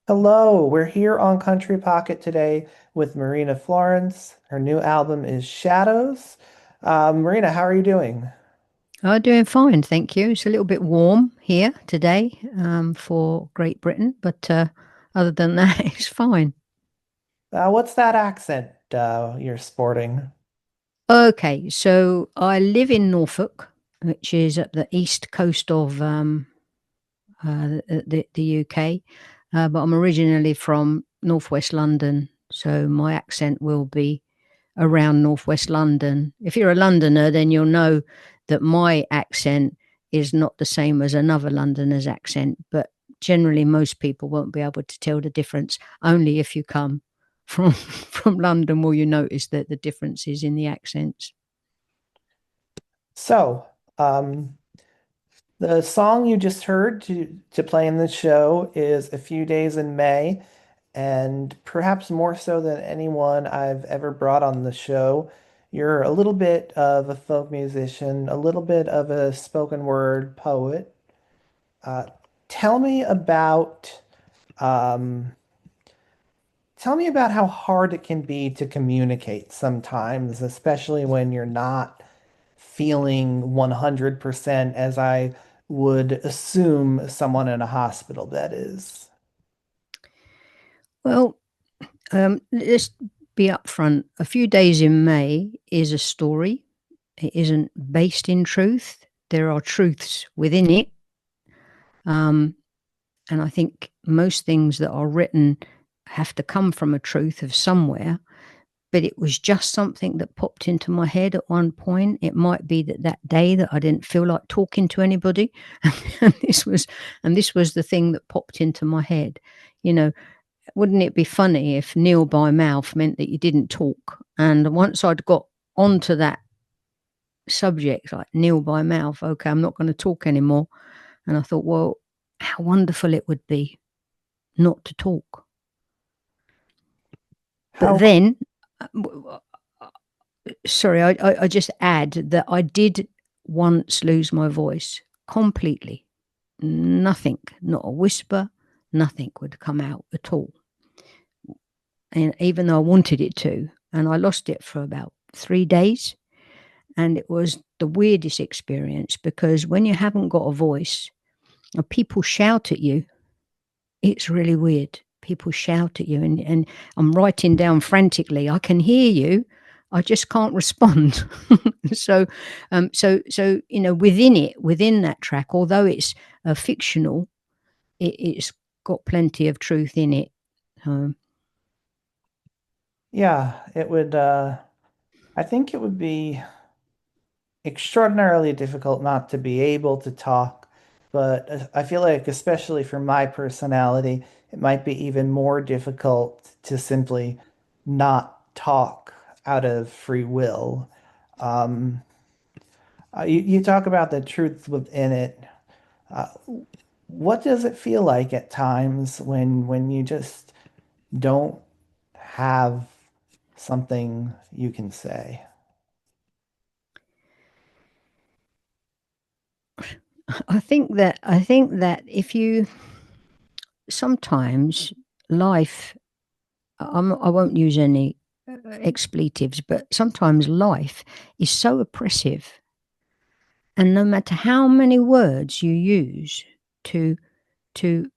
Hello, we're here on Country Pocket today with Marina Florence. Her new album is Shadows. Marina, how are you doing? Oh, doing fine, thank you. It's a little bit warm here today for Great Britain, but other than that, it's fine. What's that accent you're sporting? Okay, so I live in Norfolk, which is at the east coast of the UK, but I'm originally from northwest London, so my accent will be around northwest London. If you're a Londoner, then you'll know that my accent is not the same as another Londoner's accent, but generally most people won't be able to tell the difference. Only if you come from from London will you notice that the differences in the accents. So, um, the song you just heard to play in the show is A Few Days in May, and perhaps more so than anyone I've ever brought on the show, you're a little bit of a folk musician, a little bit of a spoken word poet. Uh, tell me about um, tell me about how hard it can be to communicate sometimes, especially when you're not feeling 100% as I would assume someone in a hospital bed is. Well, let's be upfront. A Few Days in May is a story. It isn't based in truth. There are truths within it. Um, And I think most things that are written have to come from a truth of somewhere, but it was just something that popped into my head at one point. It might be that that day that I didn't feel like talking to anybody, and this was the thing that popped into my head. You know, wouldn't it be funny if Kneel by mouth meant that you didn't talk? And once I'd got onto that subject, like kneel by mouth, okay, I'm not going to talk anymore. And I thought, well, how wonderful it would be not to talk. But How, then, sorry, I just add that I did once lose my voice completely. Nothing, not a whisper, nothing would come out at all. And even though I wanted it to, and I lost it for about 3 days. And it was the weirdest experience because when you haven't got a voice, and people shout at you, it's really weird. People shout at you, and I'm writing down frantically. I can hear you, I just can't respond. So within it, within that track, although it's fictional, it's got plenty of truth in it. Um, yeah, it would, I think it would be extraordinarily difficult not to be able to talk, but I feel like, especially for my personality, it might be even more difficult to simply not talk out of free will. Um, you talk about the truth within it. Uh, what does it feel like at times when you just don't have something you can say? I think that if you sometimes life, I won't use any expletives, but sometimes life is so oppressive. And no matter how many words you use to, to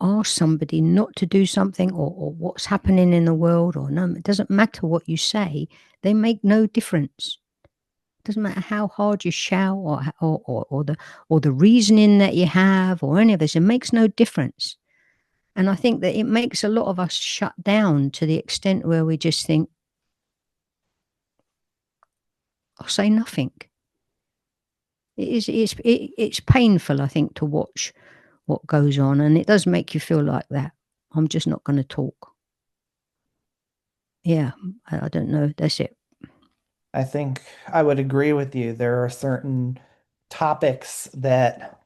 ask somebody not to do something, or what's happening in the world, or no, it doesn't matter what you say, they make no difference. It doesn't matter how hard you shout, or the reasoning that you have, or any of this, it makes no difference. And I think that it makes a lot of us shut down to the extent where we just think, I'll say nothing. It's painful, I think, to watch what goes on, and it does make you feel like that. I'm just not going to talk. Yeah, I don't know. That's it. I think I would agree with you. There are certain topics that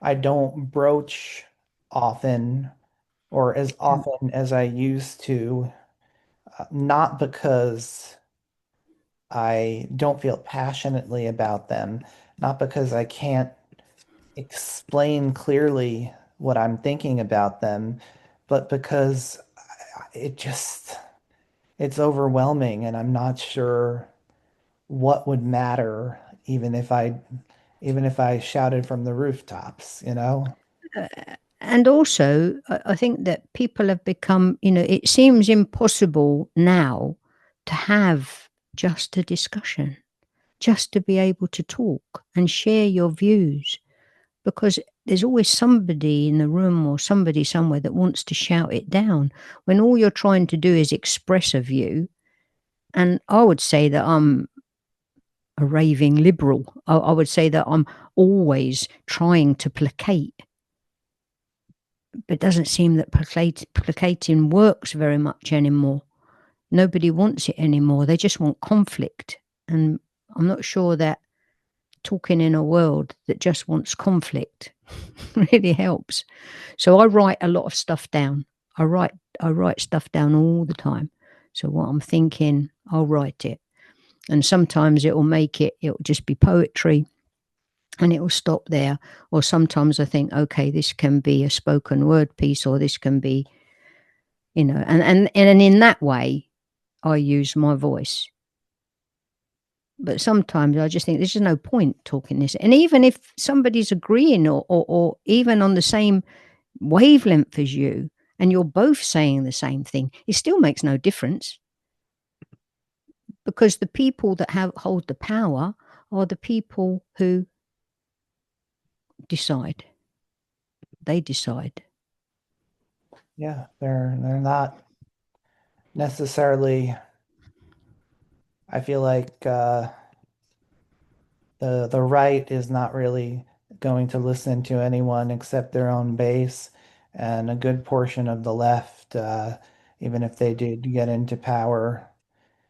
I don't broach often or as often as I used to, not because I don't feel passionately about them, not because I can't explain clearly what I'm thinking about them, but because it just it's overwhelming and I'm not sure what would matter even if I shouted from the rooftops, you know? And also, I think that people have become, it seems impossible now to have just a discussion, just to be able to talk and share your views, because there's always somebody in the room or somebody somewhere that wants to shout it down when all you're trying to do is express a view. And I would say that I'm a raving liberal. I would say that I'm always trying to placate, but it doesn't seem that placating works very much anymore. Nobody wants it anymore. They just want conflict. And I'm not sure that talking in a world that just wants conflict really helps. So I write a lot of stuff down. I write I write stuff down all the time. So what I'm thinking, I'll write it. And sometimes it'll just be poetry and it will stop there. Or sometimes I think, okay, this can be a spoken word piece, or this can be, and in that way I use my voice. But sometimes I just think there's just no point talking this. And even if somebody's agreeing or even on the same wavelength as you, and you're both saying the same thing, it still makes no difference, because the people that have hold the power are the people who decide. They decide. Yeah, they're not necessarily, I feel like the right is not really going to listen to anyone except their own base, and a good portion of the left, even if they did get into power,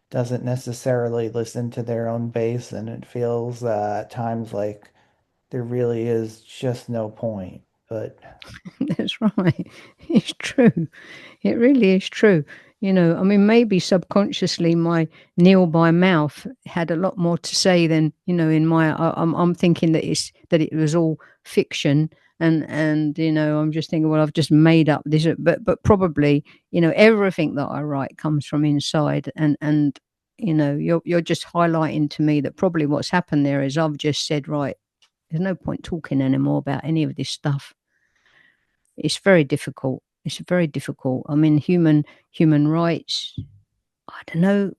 doesn't necessarily listen to their own base, and it feels at times like there really is just no point. But That's right. It's true. It really is true. I mean, maybe subconsciously my Neil by mouth had a lot more to say than, in my, I'm thinking that it was all fiction. And, I'm just thinking, well, I've just made up this, but probably, everything that I write comes from inside. And, you're just highlighting to me that probably what's happened there is I've just said, right, there's no point talking anymore about any of this stuff. It's very difficult. It's very difficult. I mean, human rights. I don't know.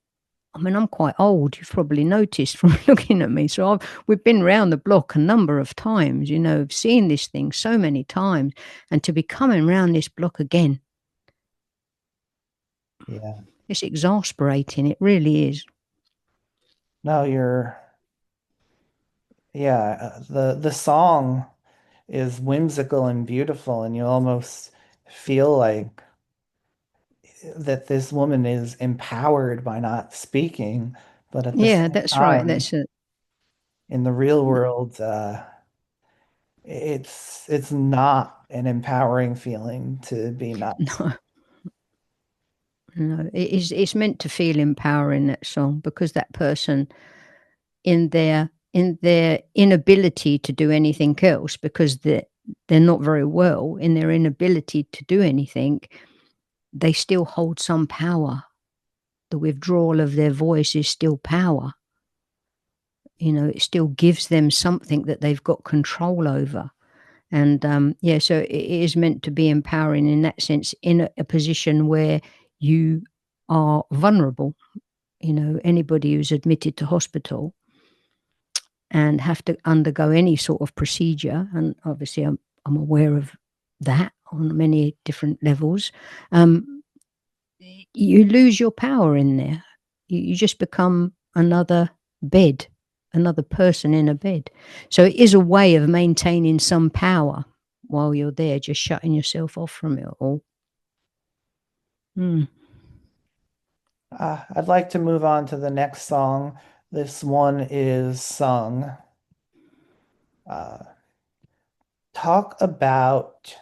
I mean, I'm quite old. You've probably noticed from looking at me. So we've been round the block a number of times. Seen this thing so many times, and to be coming round this block again, yeah, it's exasperating. It really is. no, yeah, the song is whimsical and beautiful, and you almost feel like that this woman is empowered by not speaking, but at the Yeah, same that's right. time, That's it. in the real world, it's not an empowering feeling to be not. No, no. It's meant to feel empowering, that song, because that person in their inability to do anything else, because they're not very well in their inability to do anything, they still hold some power. The withdrawal of their voice is still power. It still gives them something that they've got control over. And yeah, so it is meant to be empowering in that sense, in a position where you are vulnerable. Anybody who's admitted to hospital and have to undergo any sort of procedure. And obviously, I'm aware of that on many different levels. Um, you lose your power in there. You just become another bed, another person in a bed. So it is a way of maintaining some power while you're there, just shutting yourself off from it all. Mm. I'd like to move on to the next song. This one is sung. Uh, talk about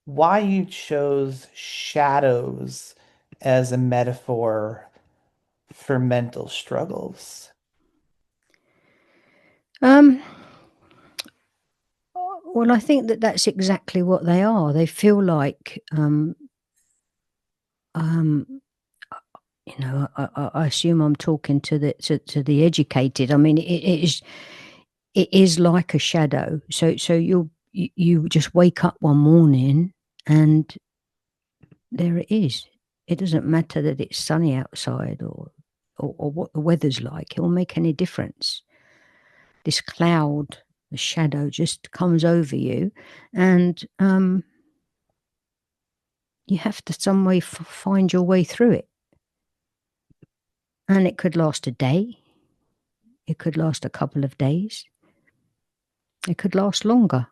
why you chose shadows as a metaphor for mental struggles. Um, Well, I think that that's exactly what they are. They feel like, um, I assume I'm talking to the educated. I mean, it is like a shadow. So you just wake up one morning and there it is. It doesn't matter that it's sunny outside or what the weather's like. It won't make any difference. This cloud, the shadow just comes over you, and you have to some way find your way through it. And it could last a day. It could last a couple of days. It could last longer.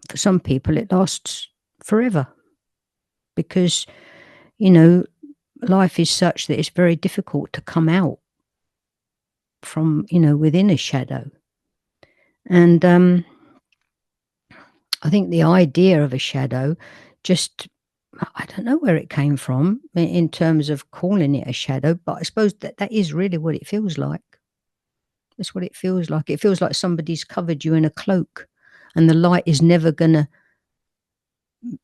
For some people, it lasts forever because, you know, life is such that it's very difficult to come out from, within a shadow. And I think the idea of a shadow just, I don't know where it came from in terms of calling it a shadow, but I suppose that is really what it feels like. That's what it feels like. It feels like somebody's covered you in a cloak and the light is never gonna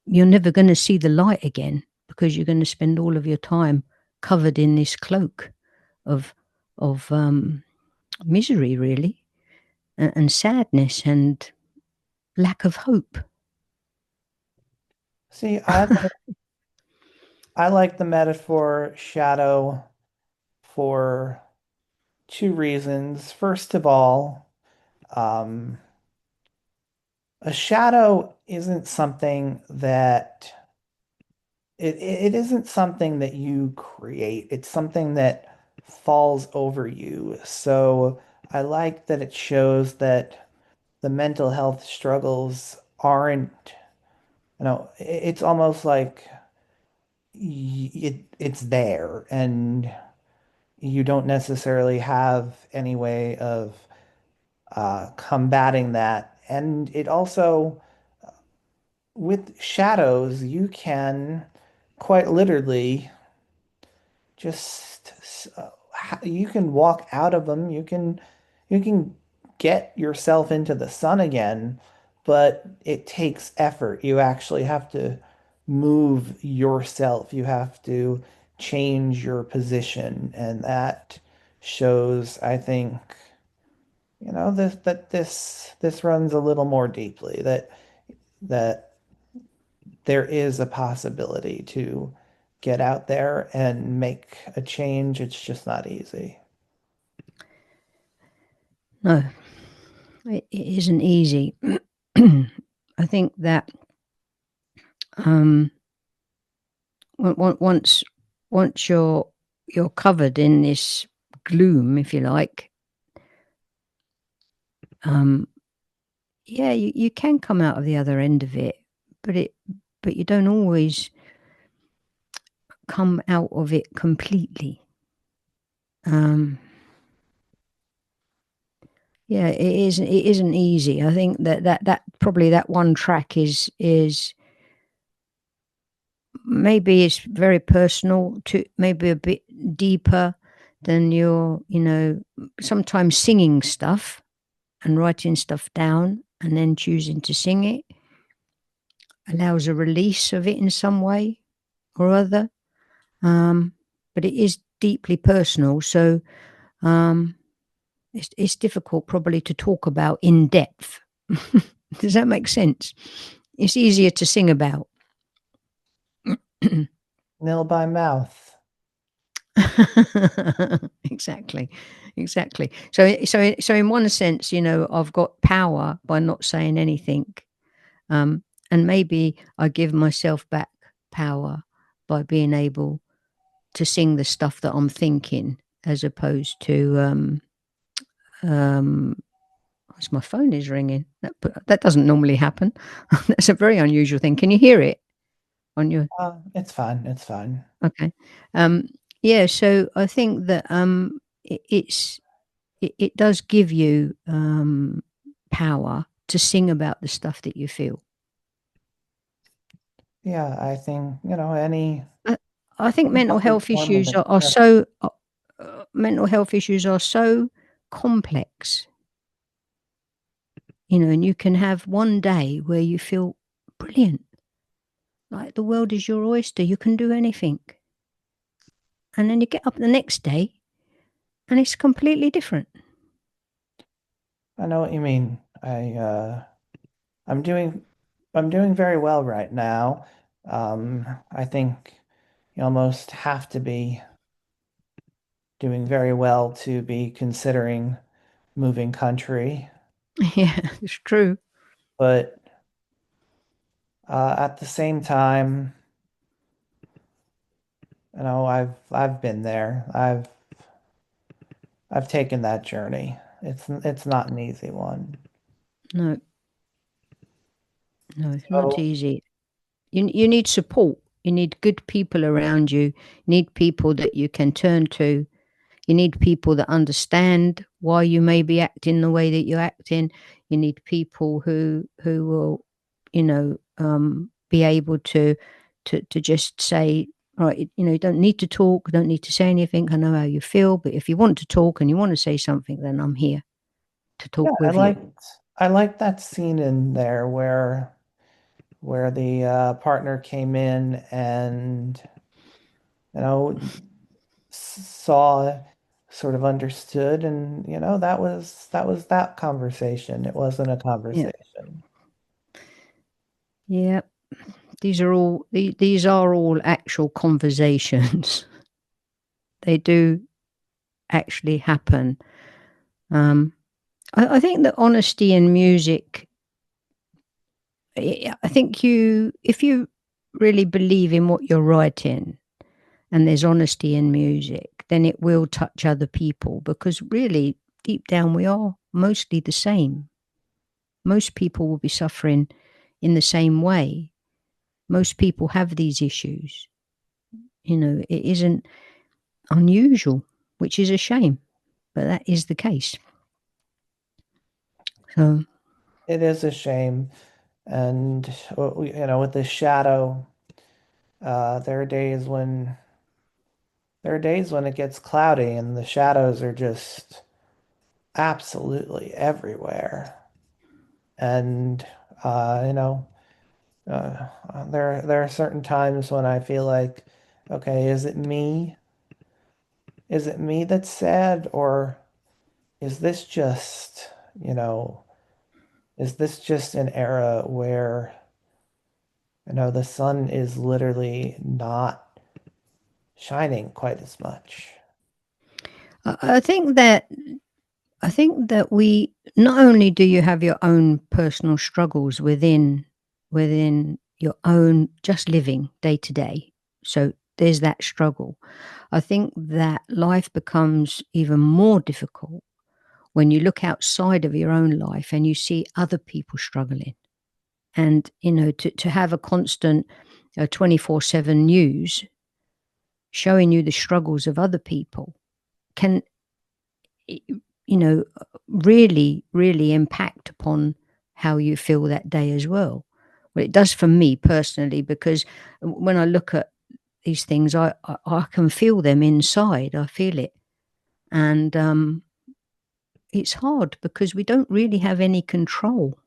you're never gonna see the light again because you're gonna spend all of your time covered in this cloak of of misery really, and sadness and lack of hope. See, I like the metaphor shadow for two reasons. First of all, um, a shadow isn't something that it isn't something that you create. It's something that falls over you. So I like that it shows that the mental health struggles aren't, it's almost like it's there and you don't necessarily have any way of combating that. And it also, with shadows, you can quite literally just you can walk out of them. You can get yourself into the sun again, but it takes effort. You actually have to move yourself. You have to change your position, and that shows, I think, this runs a little more deeply, that there is a possibility to get out there and make a change. It's just not easy. No, it isn't easy. I think that um, once you're covered in this gloom, if you like, um, yeah, you can come out of the other end of it, but you don't always come out of it completely. Um, yeah, it isn't easy. I think that probably that one track is maybe it's very personal to maybe a bit deeper than your, sometimes singing stuff and writing stuff down and then choosing to sing it allows a release of it in some way or other. Um, but it is deeply personal. So um, it's difficult probably to talk about in depth. Does that make sense? It's easier to sing about. Nil by mouth. Exactly, exactly. So in one sense, I've got power by not saying anything, um, and maybe I give myself back power by being able to sing the stuff that I'm thinking, as opposed to um, as my phone is ringing. That doesn't normally happen. That's a very unusual thing. Can you hear it on your? It's fine. It's fine. Okay. Um, yeah. So I think that it does give you power to sing about the stuff that you feel. Yeah, I think, I, I think any healthy form of expression. mental health issues are so complex. and you can have one day where you feel brilliant, like the world is your oyster, you can do anything. And then you get up the next day and it's completely different. I know what you mean. I'm doing I'm doing very well right now. I think you almost have to be doing very well to be considering moving country, Yeah, it's true. but at the same time, I've been there. I've taken that journey. It's not an easy one. No, no, it's not So easy. You need support. You need good people around you. You need people that you can turn to. You need people that understand why you may be acting the way that you're acting. You need people who will, be able to just say, right, you don't need to talk, don't need to say anything. I know how you feel, but if you want to talk and you want to say something, then I'm here to yeah, talk with you. I liked that scene in there where the partner came in and you know saw sort of understood and that was that conversation. It wasn't a Yeah, conversation. yeah. These are all actual conversations. They do actually happen. Um, I think that honesty in music, I think if you really believe in what you're writing and there's honesty in music, then it will touch other people because really, deep down, we are mostly the same. Most people will be suffering in the same way. Most people have these issues. It isn't unusual, which is a shame, but that is the case. So, It is a shame. And with the shadow, there are days when it gets cloudy and the shadows are just absolutely everywhere. And uh, you know, uh, there are certain times when I feel like, okay, is it me? Is it me that's sad, or is this just, you know, is this just an era where, the sun is literally not shining quite as much? I I think that I think that we not only do you have your own personal struggles within your own just living day to day. So there's that struggle. I think that life becomes even more difficult when you look outside of your own life and you see other people struggling. And to have a constant 24/7 news showing you the struggles of other people can you know, really, really impact upon how you feel that day as well. Well, it does for me personally, because when I look at these things, I can feel them inside. I feel it. And it's hard because we don't really have any control.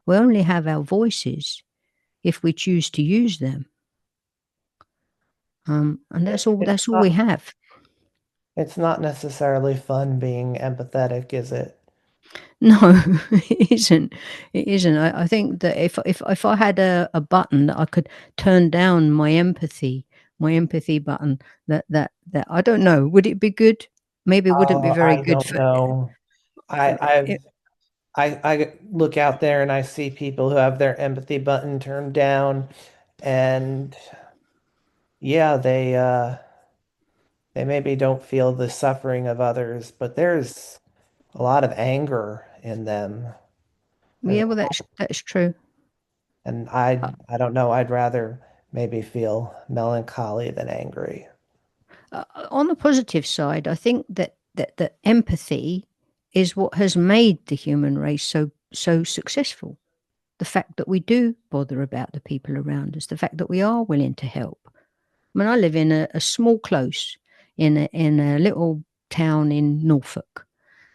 We only have our voices if we choose to use them. And It's that's all we not have. it's not necessarily fun being empathetic, is it? No, it isn't. It isn't. I think that if I had a button that I could turn down my empathy button, that I don't know, would it be good? Maybe it wouldn't be Oh, very I good don't for know. I it, I've I look out there and I see people who have their empathy button turned down, and yeah, they maybe don't feel the suffering of others, but there's a lot of anger in them. There's, yeah, well that's true. and Uh, I don't know, I'd rather maybe feel melancholy than angry. on the positive side, I think that empathy is what has made the human race so successful. The fact that we do bother about the people around us, the fact that we are willing to help. I mean, I live in a small close in a little town in Norfolk.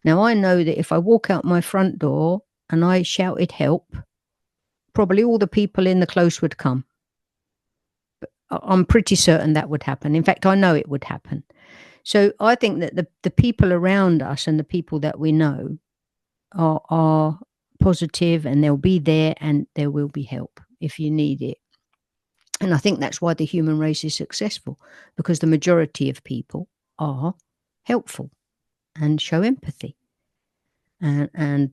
Now, I know that if I walk out my front door and I shouted help, probably all the people in the close would come. I'm pretty certain that would happen. In fact, I know it would happen. So I think that the people around us and the people that we know are positive, and they'll be there, and there will be help if you need it. And I think that's why the human race is successful, because the majority of people are helpful and show empathy. And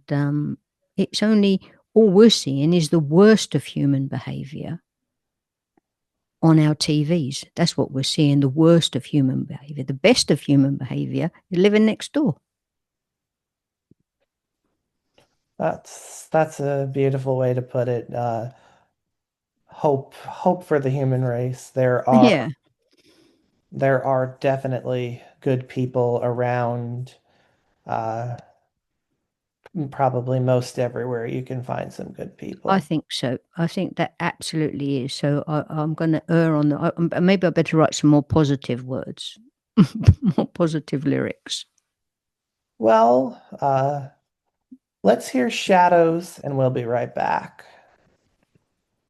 it's only, all we're seeing is the worst of human behavior on our TVs. That's what we're seeing, the worst of human behavior. The best of human behavior is living next door. That's a beautiful way to put it. Hope for the human race. Yeah, There are definitely good people around. Uh, Probably most everywhere you can find some good I people. think so. I think that absolutely is. So I'm going to err on maybe I better write some more positive words, more positive lyrics. Well, let's hear Shadows, and we'll be right back.